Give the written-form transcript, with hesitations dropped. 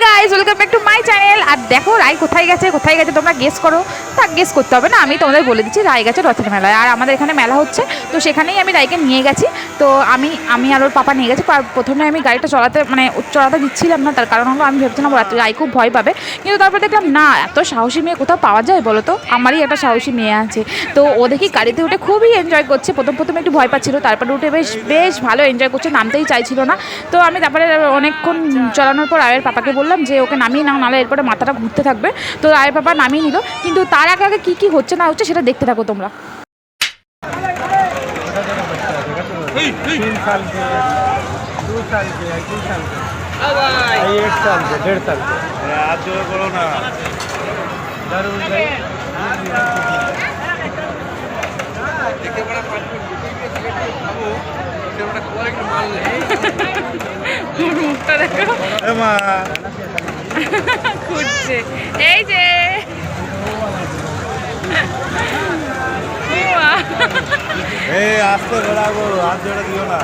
Guys, welcome back to my channel. আর দেখো রায় কোথায় গেছে তোমরা গেস করো। তা গেস করতে হবে না, আমি তোমাদের বলে দিচ্ছি। রায় গেছে রথের মেলায়, আর আমাদের এখানে মেলা হচ্ছে, তো সেখানেই আমি রায়কে নিয়ে গেছি। তো আমি আর ওর পাপা নিয়ে গেছি। প্রথমে আমি গাড়িটা চড়াতে দিচ্ছিলাম না, তার কারণ হলো আমি ভেবেছিলাম রায় খুব ভয় পাবে, কিন্তু তারপর দেখলাম না, এত সাহসী মেয়ে কোথাও পাওয়া যায় বলো তো? আমারই একটা সাহসী মেয়ে আছে। তো ও দেখি গাড়িতে উঠে খুবই এনজয় করছে। প্রথমে একটু ভয় পাচ্ছিল, তারপরে উঠে বেশ ভালো এনজয় করছে, নামতেই চাইছিল না। তো আমি তারপরে অনেকক্ষণ চালানোর পর রায়ের পাপাকে বললাম যে ওকে নামিয়ে নাও, নাহলে এরপরে মাথাটা ঘুরতে থাকবে। তো রায়ের পাপা নামিয়ে নিল, কিন্তু তার আগে কী হচ্ছে না হচ্ছে সেটা দেখতে থাকো তোমরা। 3 साल के 2 साल के 3 साल के 1 साल के 1.5 साल के आप जो करो ना जरूर মুখটা দেখো, খুঁজছে এই যে আস্তে ঘোরাবো, হাত জোড়া দিও না।